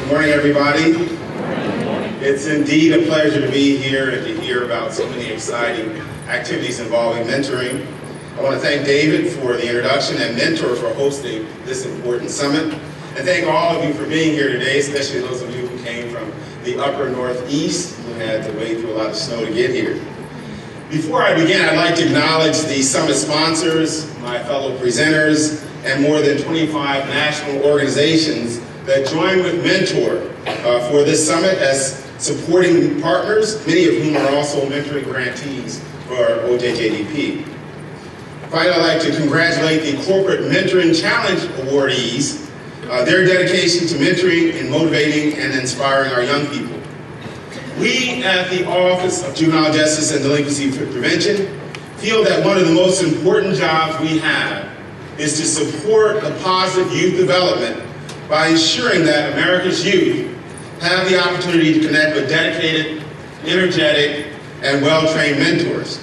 Good morning, everybody. It's indeed a pleasure to be here and to hear about so many exciting activities involving mentoring. I want to thank David for the introduction and Mentor for hosting this important summit. And thank all of you for being here today, especially those of you who came from the upper Northeast who had to wade through a lot of snow to get here. Before I begin, I'd like to acknowledge the summit sponsors, my fellow presenters, and more than 25 national organizations that join with Mentor for this summit as supporting partners, many of whom are also mentoring grantees for OJJDP. Finally, I'd like to congratulate the Corporate Mentoring Challenge awardees, their dedication to mentoring and motivating and inspiring our young people. We at the Office of Juvenile Justice and Delinquency Prevention feel that one of the most important jobs we have is to support the positive youth development by ensuring that America's youth have the opportunity to connect with dedicated, energetic, and well-trained mentors.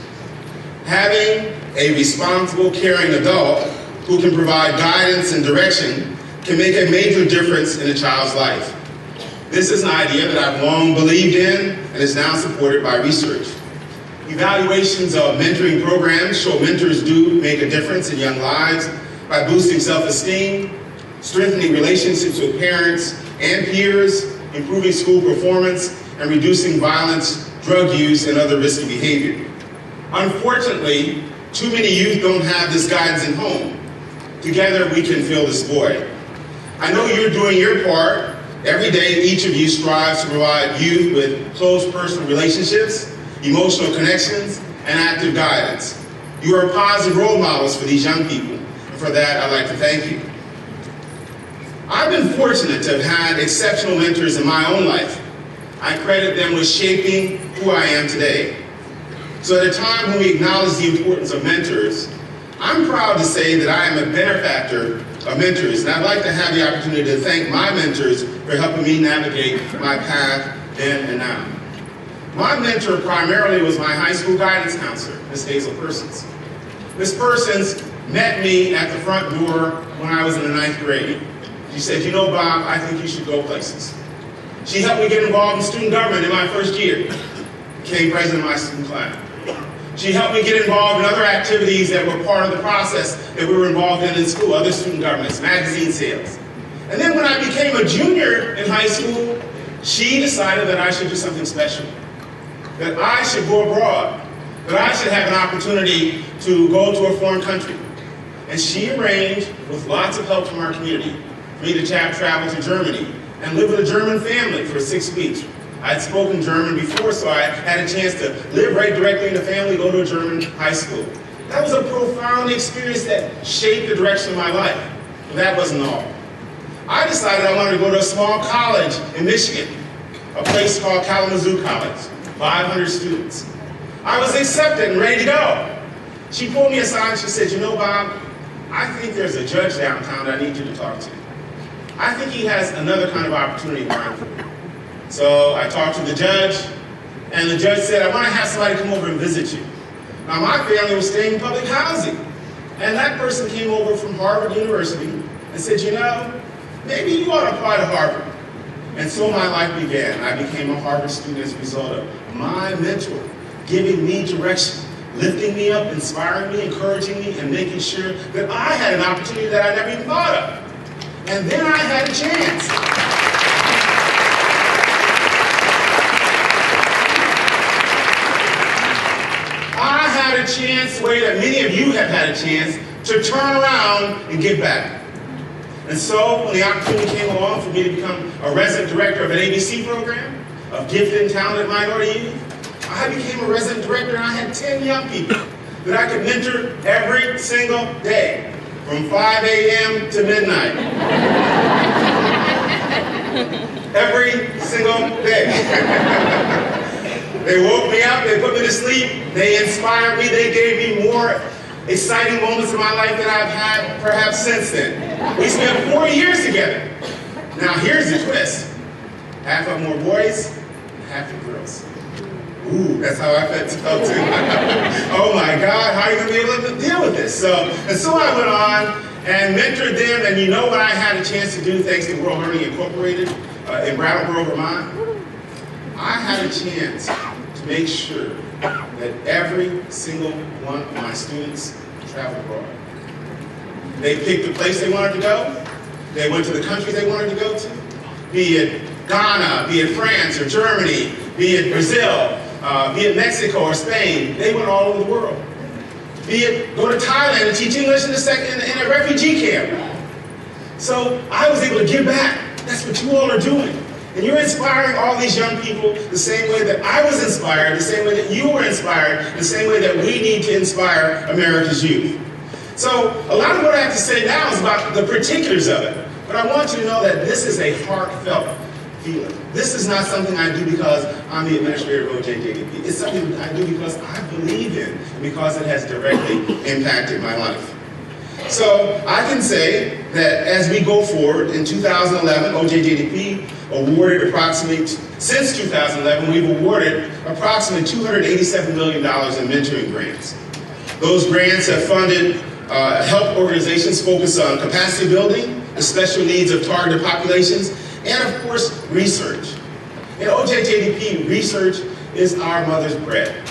Having a responsible, caring adult who can provide guidance and direction can make a major difference in a child's life. This is an idea that I've long believed in and is now supported by research. Evaluations of mentoring programs show mentors do make a difference in young lives by boosting self-esteem, strengthening relationships with parents and peers, improving school performance, and reducing violence, drug use, and other risky behavior. Unfortunately, too many youth don't have this guidance at home. Together, we can fill this void. I know you're doing your part. Every day, each of you strives to provide youth with close personal relationships, emotional connections, and active guidance. You are positive role models for these young people, and for that, I'd like to thank you. I've been fortunate to have had exceptional mentors in my own life. I credit them with shaping who I am today. So at a time when we acknowledge the importance of mentors, I'm proud to say that I am a benefactor of mentors, and I'd like to have the opportunity to thank my mentors for helping me navigate my path then and now. My mentor primarily was my high school guidance counselor, Ms. Hazel Persons. Ms. Persons met me at the front door when I was in the 9th grade. She said, "You know, Bob, I think you should go places." She helped me get involved in student government in my first year, became president of my student class. She helped me get involved in other activities that were part of the process that we were involved in school, other student governments, magazine sales. And then when I became a junior in high school, she decided that I should do something special, that I should go abroad, that I should have an opportunity to go to a foreign country. And she arranged, with lots of help from our community, for me to travel to Germany and live with a German family for 6 weeks. I'd spoken German before, so I had a chance to live right directly in the family, go to a German high school. That was a profound experience that shaped the direction of my life. But that wasn't all. I decided I wanted to go to a small college in Michigan, a place called Kalamazoo College, 500 students. I was accepted and ready to go. She pulled me aside and she said, "You know, Bob, I think there's a judge downtown that I need you to talk to. I think he has another kind of opportunity in mind for you." So I talked to the judge, and the judge said, "I want to have somebody come over and visit you." Now, my family was staying in public housing, and that person came over from Harvard University and said, "You know, maybe you ought to apply to Harvard." And so my life began. I became a Harvard student as a result of my mentor giving me direction, lifting me up, inspiring me, encouraging me, and making sure that I had an opportunity that I never even thought of. And then I had a chance. I had a chance, the way that many of you have had a chance, to turn around and give back. And so when the opportunity came along for me to become a resident director of an ABC program of gifted and talented minority youth, I became a resident director, and I had 10 young people that I could mentor every single day from 5 a.m. to midnight. Every single day. They woke me up, they put me to sleep, they inspired me, they gave me more exciting moments in my life than I've had perhaps since then. We spent 4 years together. Now here's the twist. Half of them were boys, half were girls. Ooh, that's how I felt too. Oh my God, how are you gonna be able to deal with this? So I went on and mentored them. And you know what I had a chance to do thanks to World Learning Incorporated in Brattleboro, Vermont? I had a chance to make sure that every single one of my students traveled abroad. They picked the place they wanted to go. They went to the country they wanted to go to, be it Ghana, be it France or Germany, be it Brazil, be it Mexico or Spain. They went all over the world. Be it go to Thailand and teach English in a refugee camp. So I was able to give back. That's what you all are doing. And you're inspiring all these young people the same way that I was inspired, the same way that you were inspired, the same way that we need to inspire America's youth. So a lot of what I have to say now is about the particulars of it. But I want you to know that this is a heartfelt feeling. This is not something I do because I'm the administrator of OJJDP. It's something I do because I believe in and because it has directly impacted my life. So I can say that as we go forward, in 2011, OJJDP awarded approximately, since 2011, we've awarded approximately $287 million in mentoring grants. Those grants have funded help organizations focus on capacity building, the special needs of targeted populations, and of course, research. In OJJDP, research is our mother's bread.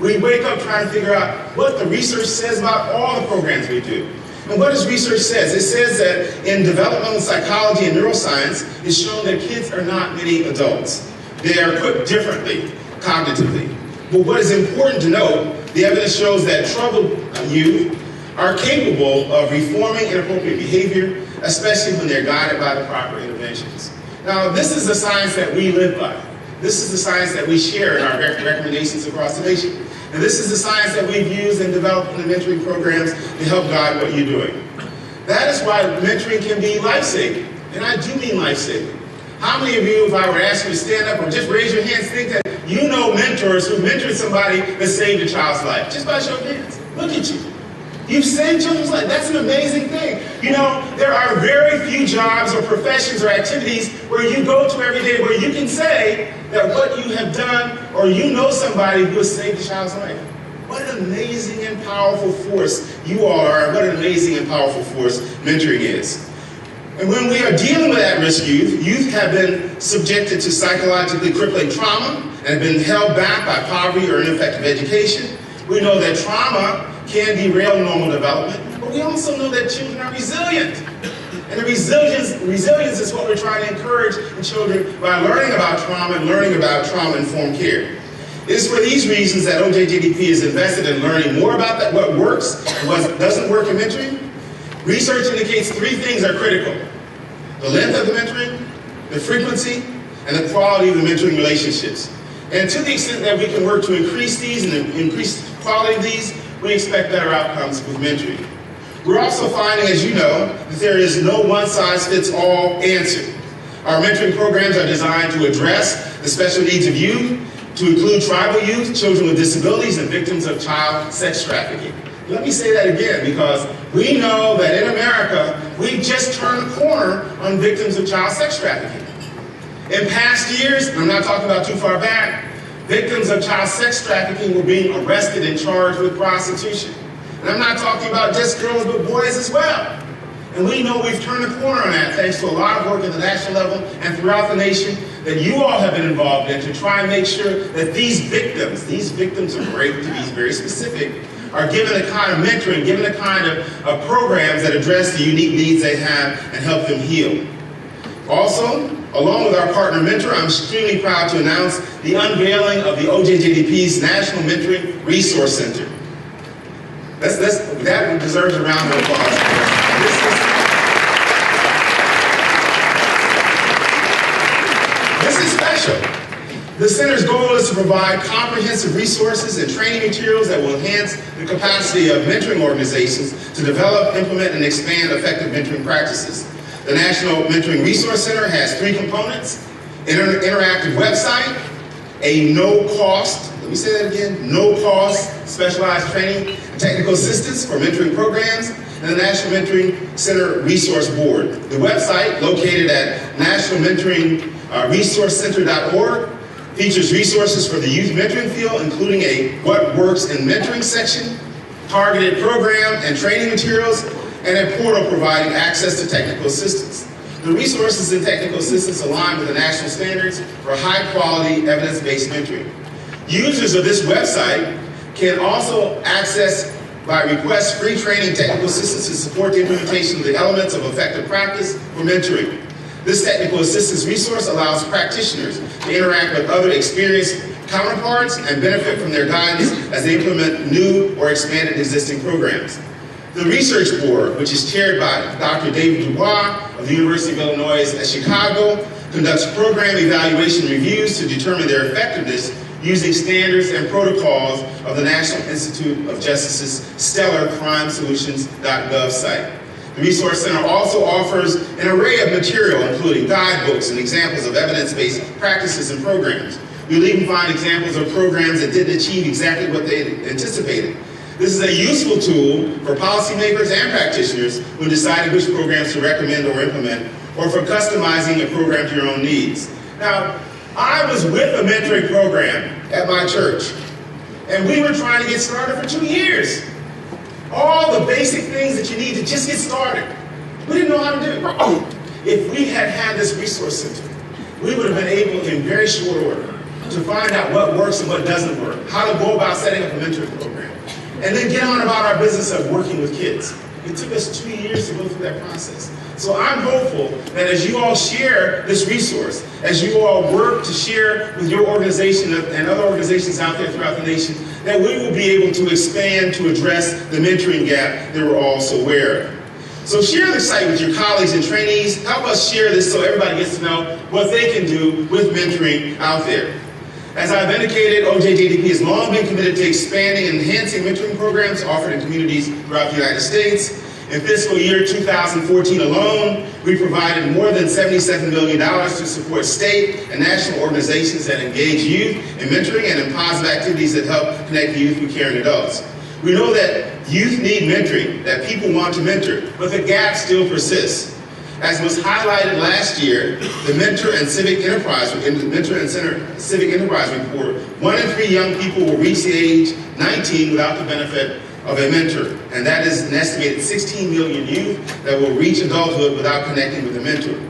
We wake up trying to figure out what the research says about all the programs we do. And what does research says? It says that in developmental psychology and neuroscience, it's shown that kids are not many adults. They are equipped differently, cognitively. But what is important to note, the evidence shows that troubled youth are capable of reforming inappropriate behavior, especially when they're guided by the proper interventions. Now, this is the science that we live by. This is the science that we share in our recommendations across the nation. And this is the science that we've used in developing the mentoring programs to help guide what you're doing. That is why mentoring can be life-saving. And I do mean life-saving. How many of you, if I were to ask you to stand up or just raise your hands, think that you know mentors who mentored somebody that saved a child's life? Just by show of hands. Look at you. You've saved children's life. That's an amazing thing. You know, there are very few jobs or professions or activities where you go to every day where you can say that what you have done or you know somebody who has saved a child's life. What an amazing and powerful force you all are, and what an amazing and powerful force mentoring is. And when we are dealing with at-risk youth have been subjected to psychologically crippling trauma and have been held back by poverty or ineffective education. We know that trauma can derail normal development, but we also know that children are resilient. And the resilience is what we're trying to encourage in children by learning about trauma and learning about trauma-informed care. It is for these reasons that OJJDP is invested in learning more about what works and what doesn't work in mentoring. Research indicates three things are critical: the length of the mentoring, the frequency, and the quality of the mentoring relationships. And to the extent that we can work to increase these and increase the quality of these, we expect better outcomes with mentoring. We're also finding, as you know, that there is no one-size-fits-all answer. Our mentoring programs are designed to address the special needs of youth, to include tribal youth, children with disabilities, and victims of child sex trafficking. Let me say that again, because we know that in America, we've just turned the corner on victims of child sex trafficking. In past years, and I'm not talking about too far back, victims of child sex trafficking were being arrested and charged with prostitution. And I'm not talking about just girls, but boys as well. And we know we've turned the corner on that thanks to a lot of work at the national level and throughout the nation that you all have been involved in to try and make sure that these victims of rape, to be very specific, are given the kind of mentoring, given the kind of programs that address the unique needs they have and help them heal. Also, along with our partner Mentor, I'm extremely proud to announce the unveiling of the OJJDP's National Mentoring Resource Center. That deserves a round of applause. This is special. The center's goal is to provide comprehensive resources and training materials that will enhance the capacity of mentoring organizations to develop, implement, and expand effective mentoring practices. The National Mentoring Resource Center has three components: interactive website, a no-cost, let me say that again, no-cost specialized training and technical assistance for mentoring programs, and the National Mentoring Center Resource Board. The website, located at nationalmentoringresourcecenter.org, features resources for the youth mentoring field, including a What Works in Mentoring section, targeted program and training materials, and a portal providing access to technical assistance. The resources and technical assistance align with the national standards for high-quality, evidence-based mentoring. Users of this website can also access, by request, free training technical assistance to support the implementation of the elements of effective practice for mentoring. This technical assistance resource allows practitioners to interact with other experienced counterparts and benefit from their guidance as they implement new or expanded existing programs. The Research Board, which is chaired by Dr. David Dubois of the University of Illinois at Chicago, conducts program evaluation reviews to determine their effectiveness using standards and protocols of the National Institute of Justice's stellar crimesolutions.gov site. The Resource Center also offers an array of material, including guidebooks and examples of evidence-based practices and programs. You'll even find examples of programs that didn't achieve exactly what they anticipated. This is a useful tool for policymakers and practitioners when deciding which programs to recommend or implement, or for customizing a program to your own needs. Now, I was with a mentoring program at my church, and we were trying to get started for 2 years. All the basic things that you need to just get started. We didn't know how to do. If we had had this resource center, we would have been able, in very short order, to find out what works and what doesn't work, how to go about setting up a mentoring program, and then get on about our business of working with kids. It took us 2 years to go through that process. So I'm hopeful that as you all share this resource, as you all work to share with your organization and other organizations out there throughout the nation, that we will be able to expand to address the mentoring gap that we're all so aware of. So share the site with your colleagues and trainees. Help us share this so everybody gets to know what they can do with mentoring out there. As I've indicated, OJJDP has long been committed to expanding and enhancing mentoring programs offered in communities throughout the United States. In fiscal year 2014 alone, we provided more than $77 million to support state and national organizations that engage youth in mentoring and in positive activities that help connect youth with caring adults. We know that youth need mentoring, that people want to mentor, but the gap still persists. As was highlighted last year, the Mentor and Civic Enterprise Report, 1 in 3 young people will reach the age 19 without the benefit of a mentor, and that is an estimated 16 million youth that will reach adulthood without connecting with a mentor.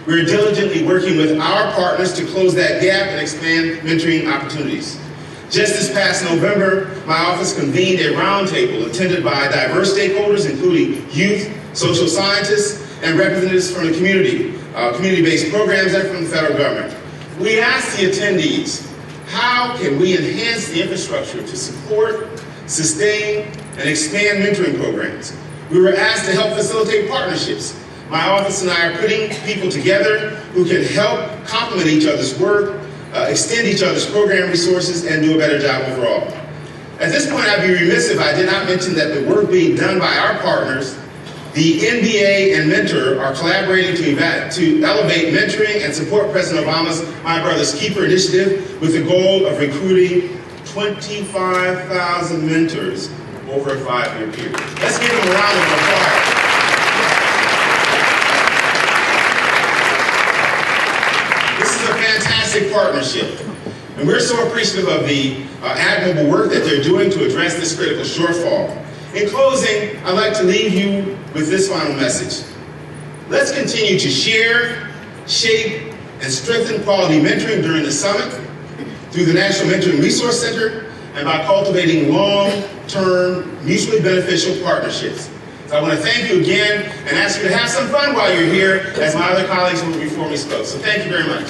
We're diligently working with our partners to close that gap and expand mentoring opportunities. Just this past November, my office convened a roundtable attended by diverse stakeholders, including youth, social scientists, and representatives from the community, community-based programs, and from the federal government. We asked the attendees, how can we enhance the infrastructure to support, sustain, and expand mentoring programs? We were asked to help facilitate partnerships. My office and I are putting people together who can help complement each other's work, extend each other's program resources, and do a better job overall. At this point, I'd be remiss if I did not mention that the work being done by our partners, the NBA and Mentor, are collaborating to elevate mentoring and support President Obama's My Brother's Keeper initiative with the goal of recruiting 25,000 mentors over a 5-year period. Let's give them a round of applause. This is a fantastic partnership, and we're so appreciative of the admirable work that they're doing to address this critical shortfall. In closing, I'd like to leave you with this final message. Let's continue to share, shape, and strengthen quality mentoring during the summit, through the National Mentoring Resource Center, and by cultivating long-term, mutually beneficial partnerships. So I want to thank you again and ask you to have some fun while you're here, as my other colleagues who before me spoke. So thank you very much.